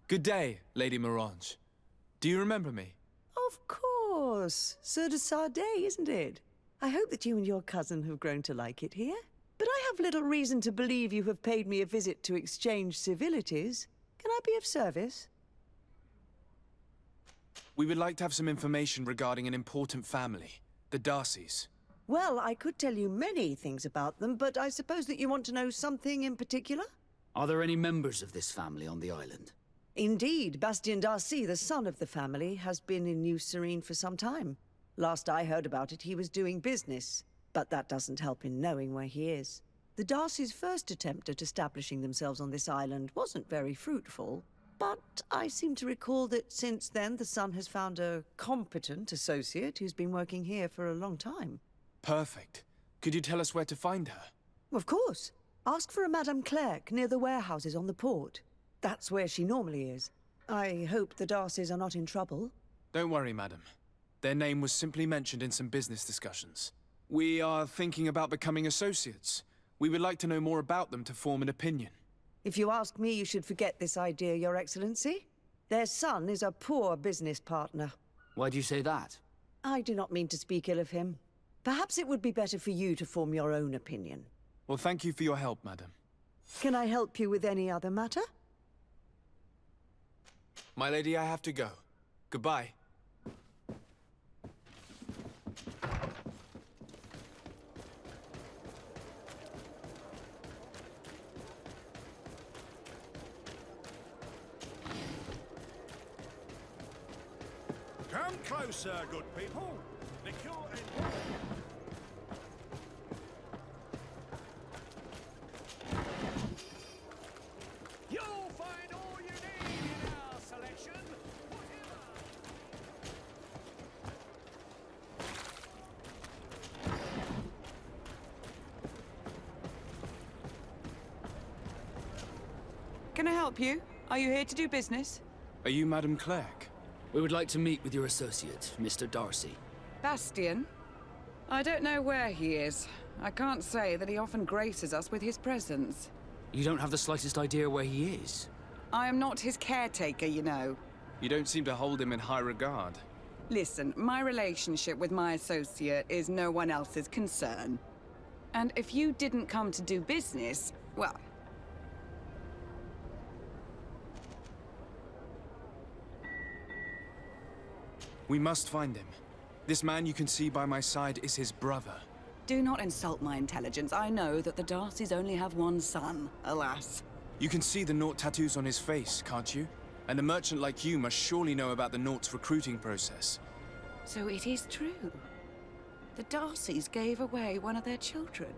Good day, Lady Morange. Do you remember me? Of course. Sir de Sardet, isn't it? I hope that you and your cousin have grown to like it here. But I have little reason to believe you have paid me a visit to exchange civilities. Can I be of service? We would like to have some information regarding an important family, the Darcys. Well, I could tell you many things about them, but I suppose that you want to know something in particular? Are there any members of this family on the island? Indeed, Bastien D'Arcy, the son of the family, has been in New Serene for some time. Last I heard about it, he was doing business, but that doesn't help in knowing where he is. The Darcys' first attempt at establishing themselves on this island wasn't very fruitful, but I seem to recall that since then the son has found a competent associate who's been working here for a long time. Perfect. Could you tell us where to find her? Of course. Ask for a Madame Clerc near the warehouses on the port. That's where she normally is. I hope the Darcys are not in trouble. Don't worry, madam. Their name was simply mentioned in some business discussions. We are thinking about becoming associates. We would like to know more about them to form an opinion. If you ask me, you should forget this idea, Your Excellency. Their son is a poor business partner. Why do you say that? I do not mean to speak ill of him. Perhaps it would be better for you to form your own opinion. Well, thank you for your help, madam. Can I help you with any other matter? My lady, I have to go. Goodbye. Come closer, good people. Liquor and water. You'll find all you need in our selection. Can I help you? Are you here to do business? Are you Madame Clerc? We would like to meet with your associate, Mr. D'Arcy. Bastian? I don't know where he is. I can't say that he often graces us with his presence. You don't have the slightest idea where he is? I am not his caretaker, you know. You don't seem to hold him in high regard. Listen, my relationship with my associate is no one else's concern. And if you didn't come to do business, well... We must find him. This man you can see by my side is his brother. Do not insult my intelligence. I know that the Darcys only have one son, alas. You can see the Naught tattoos on his face, can't you? And a merchant like you must surely know about the Naught's recruiting process. So it is true. The Darcys gave away one of their children.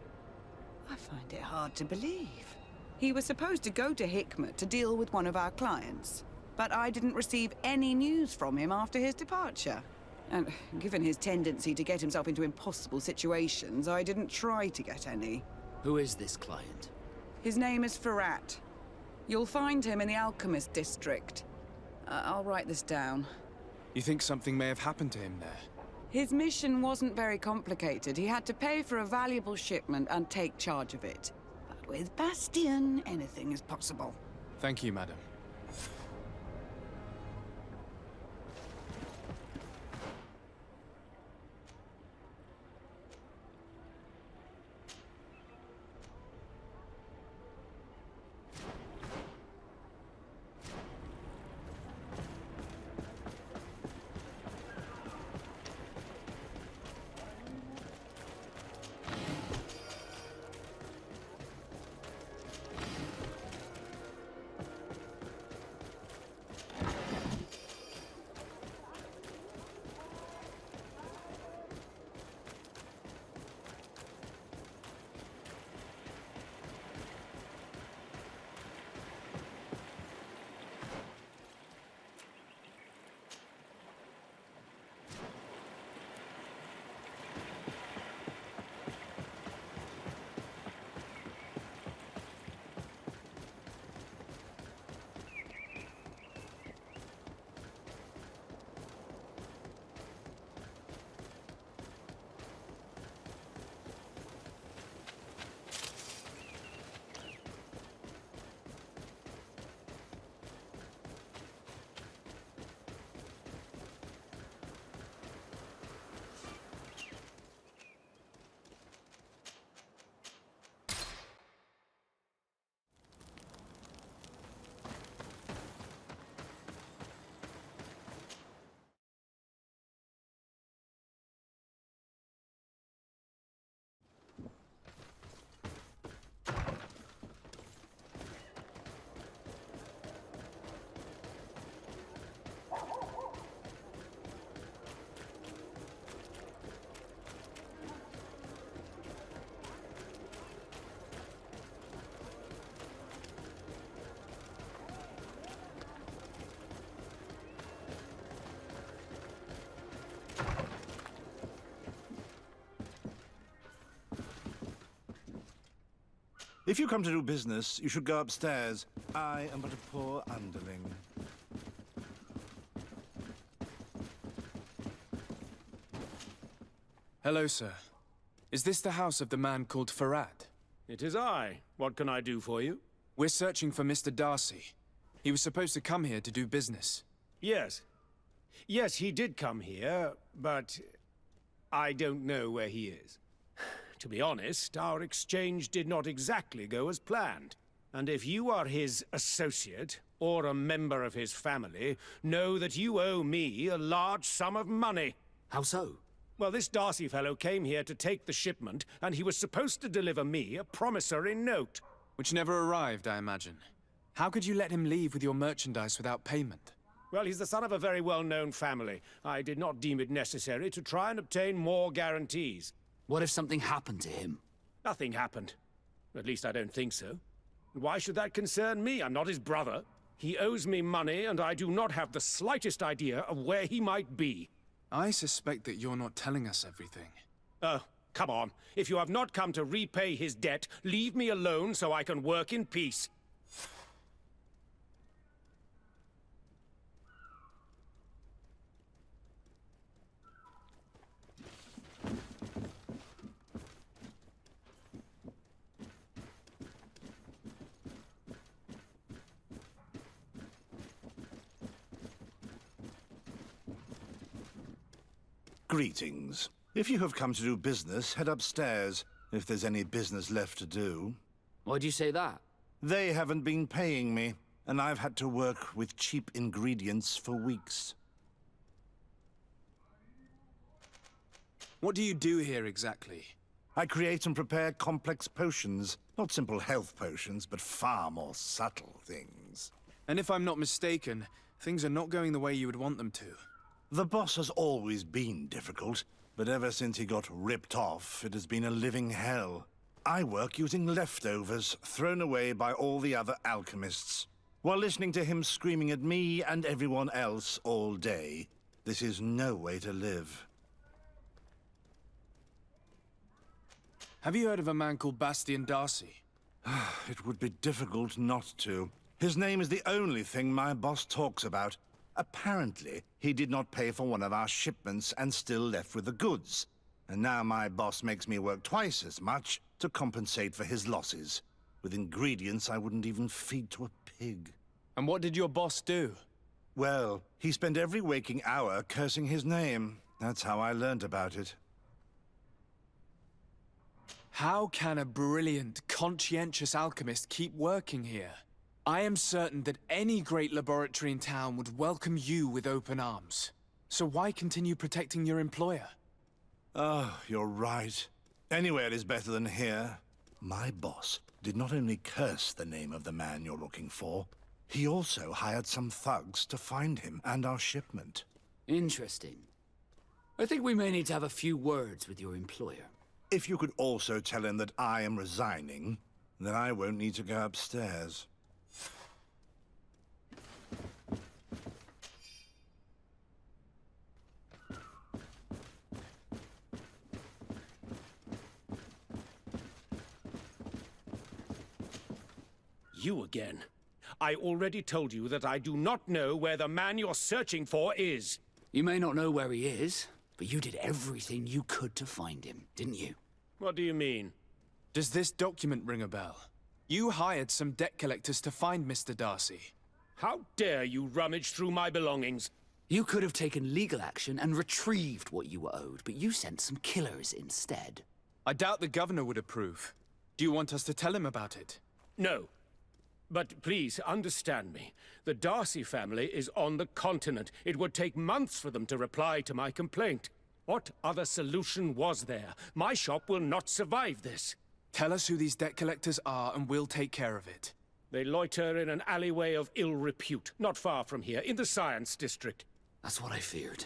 I find it hard to believe. He was supposed to go to Hikmet to deal with one of our clients, but I didn't receive any news from him after his departure. And given his tendency to get himself into impossible situations, I didn't try to get any. Who is this client? His name is Ferhat. You'll find him in the alchemist district. I'll write this down. You think something may have happened to him there? His mission wasn't very complicated. He had to pay for a valuable shipment and take charge of it. But with Bastian, anything is possible. Thank you, madam. If you come to do business, you should go upstairs. I am but a poor underling. Hello, sir. Is this the house of the man called Ferhat? It is I. What can I do for you? We're searching for Mr. D'Arcy. He was supposed to come here to do business. Yes. Yes, he did come here, but I don't know where he is. To be honest, our exchange did not exactly go as planned. And if you are his associate, or a member of his family, know that you owe me a large sum of money. How so? Well, this D'Arcy fellow came here to take the shipment, and he was supposed to deliver me a promissory note. Which never arrived, I imagine. How could you let him leave with your merchandise without payment? Well, he's the son of a very well-known family. I did not deem it necessary to try and obtain more guarantees. What if something happened to him? Nothing happened. At least I don't think so. Why should that concern me? I'm not his brother. He owes me money, and I do not have the slightest idea of where he might be. I suspect that you're not telling us everything. Oh, come on. If you have not come to repay his debt, leave me alone so I can work in peace. Greetings. If you have come to do business, head upstairs, if there's any business left to do. Why'd you say that? They haven't been paying me, and I've had to work with cheap ingredients for weeks. What do you do here exactly? I create and prepare complex potions. Not simple health potions, but far more subtle things. And if I'm not mistaken, things are not going the way you would want them to. The boss has always been difficult, but ever since he got ripped off, it has been a living hell. I work using leftovers thrown away by all the other alchemists, while listening to him screaming at me and everyone else all day. This is no way to live. Have you heard of a man called Bastien D'Arcy? It would be difficult not to. His name is the only thing my boss talks about. Apparently, he did not pay for one of our shipments and still left with the goods. And now my boss makes me work twice as much to compensate for his losses. With ingredients I wouldn't even feed to a pig. And what did your boss do? Well, he spent every waking hour cursing his name. That's how I learned about it. How can a brilliant, conscientious alchemist keep working here? I am certain that any great laboratory in town would welcome you with open arms. So why continue protecting your employer? Oh, you're right. Anywhere is better than here. My boss did not only curse the name of the man you're looking for, he also hired some thugs to find him and our shipment. Interesting. I think we may need to have a few words with your employer. If you could also tell him that I am resigning, then I won't need to go upstairs. You again. I already told you that I do not know where the man you're searching for is. You may not know where he is, but you did everything you could to find him, didn't you? What do you mean? Does this document ring a bell? You hired some debt collectors to find Mr. D'Arcy. How dare you rummage through my belongings? You could have taken legal action and retrieved what you were owed, but you sent some killers instead. I doubt the governor would approve. Do you want us to tell him about it? No. But please, understand me. The D'Arcy family is on the continent. It would take months for them to reply to my complaint. What other solution was there? My shop will not survive this. Tell us who these debt collectors are and we'll take care of it. They loiter in an alleyway of ill repute, not far from here, in the Science District. That's what I feared.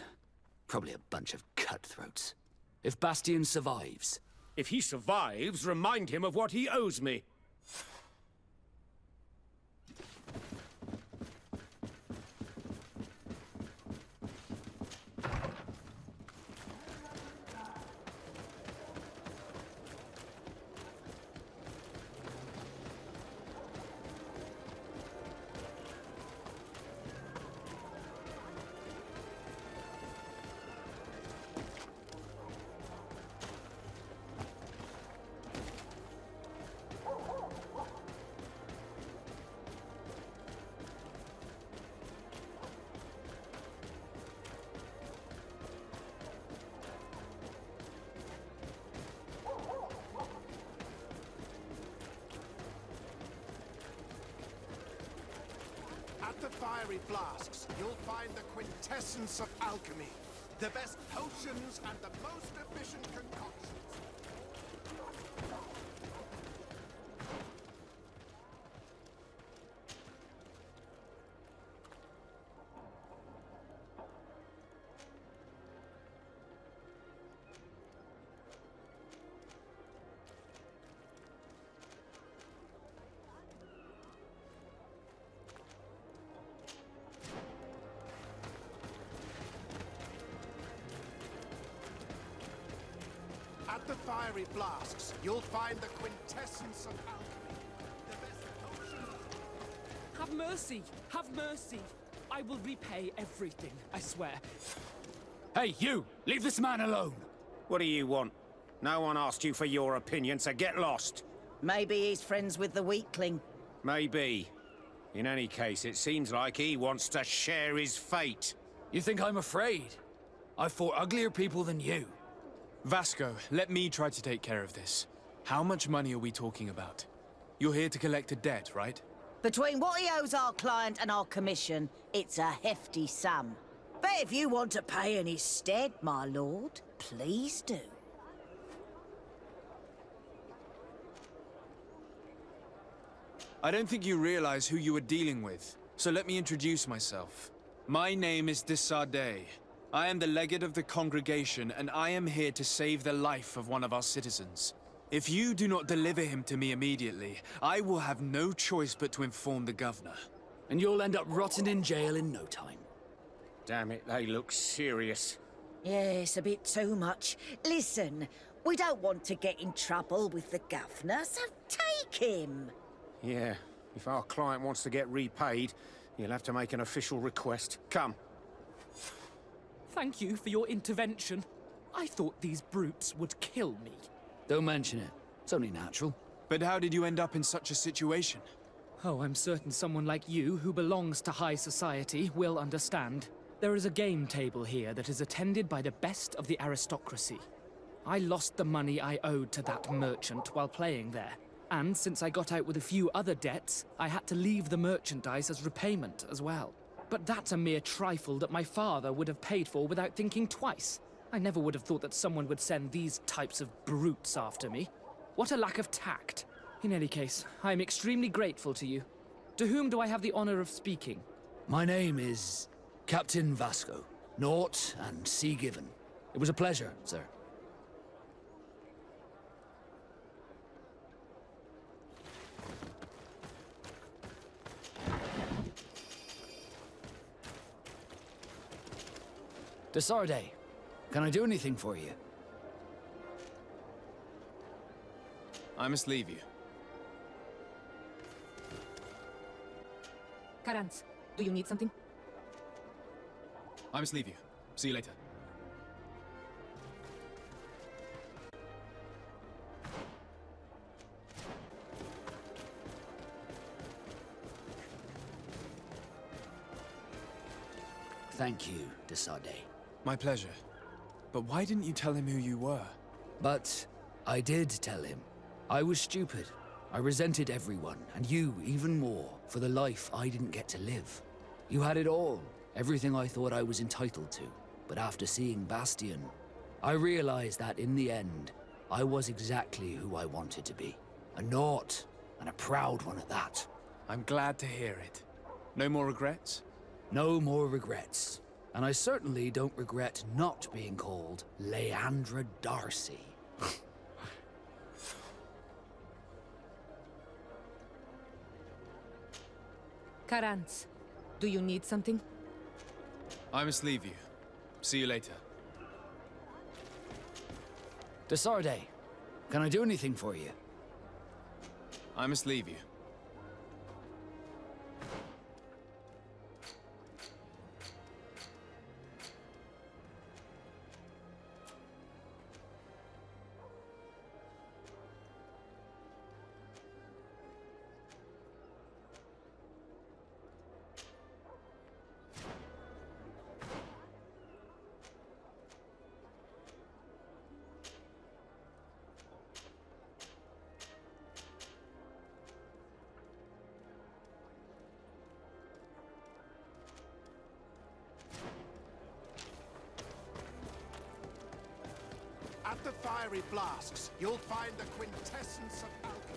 Probably a bunch of cutthroats. If Bastian survives... If he survives, remind him of what he owes me. fiery flasks, you'll find the quintessence of alchemy. The best potions and the most efficient concoctions. At the fiery flasks, you'll find the quintessence of alchemy. The best potions. Have mercy! Have mercy! I will repay everything, I swear. Hey, you! Leave this man alone! What do you want? No one asked you for your opinion, so get lost. Maybe he's friends with the weakling. Maybe. In any case, it seems like he wants to share his fate. You think I'm afraid? I've fought uglier people than you. Vasco, let me try to take care of this. How much money are we talking about? You're here to collect a debt, right? Between what he owes our client and our commission, it's a hefty sum. But if you want to pay in his stead, my lord, please do. I don't think you realize who you are dealing with, so let me introduce myself. My name is Dept. I am the legate of the congregation, and I am here to save the life of one of our citizens. If you do not deliver him to me immediately, I will have no choice but to inform the governor. And you'll end up rotting in jail in no time. Damn it, they look serious. Yes, a bit too much. Listen, we don't want to get in trouble with the governor, so take him. Yeah, if our client wants to get repaid, you'll have to make an official request. Come. Thank you for your intervention. I thought these brutes would kill me. Don't mention it. It's only natural. But how did you end up in such a situation? Oh, I'm certain someone like you, who belongs to high society, will understand. There is a game table here that is attended by the best of the aristocracy. I lost the money I owed to that merchant while playing there. And since I got out with a few other debts, I had to leave the merchandise as repayment as well. But that's a mere trifle that my father would have paid for without thinking twice. I never would have thought that someone would send these types of brutes after me. What a lack of tact. In any case, I am extremely grateful to you. To whom do I have the honor of speaking? My name is Captain Vasco. Naught and sea given. It was a pleasure, sir. Dept, can I do anything for you? I must leave you. Karans, do you need something? I must leave you. See you later. Thank you, Dept. My pleasure. But why didn't you tell him who you were? But I did tell him. I was stupid. I resented everyone, and you even more, for the life I didn't get to live. You had it all, everything I thought I was entitled to. But after seeing Bastian, I realized that in the end, I was exactly who I wanted to be. A naught, and a proud one at that. I'm glad to hear it. No more regrets? No more regrets. And I certainly don't regret not being called Leandra Darcy. Karans, do you need something? I must leave you. See you later. Dept, can I do anything for you? I must leave you. At the fiery flasks, you'll find the quintessence of alchemy.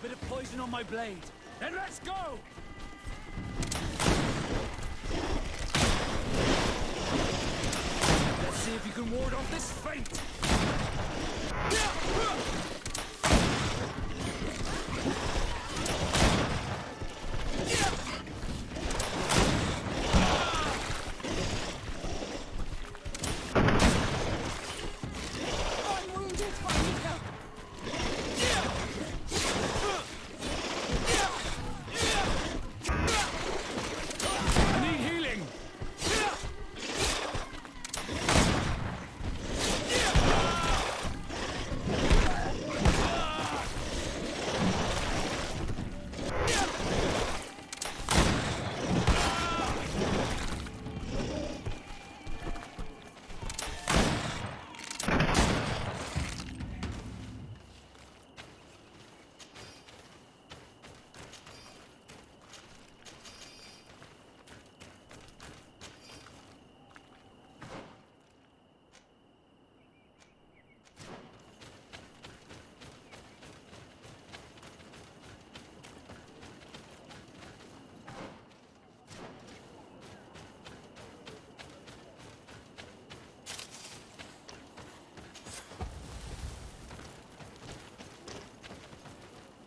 Bit of poison on my blade. Then let's go! Let's see if you can ward off this fate!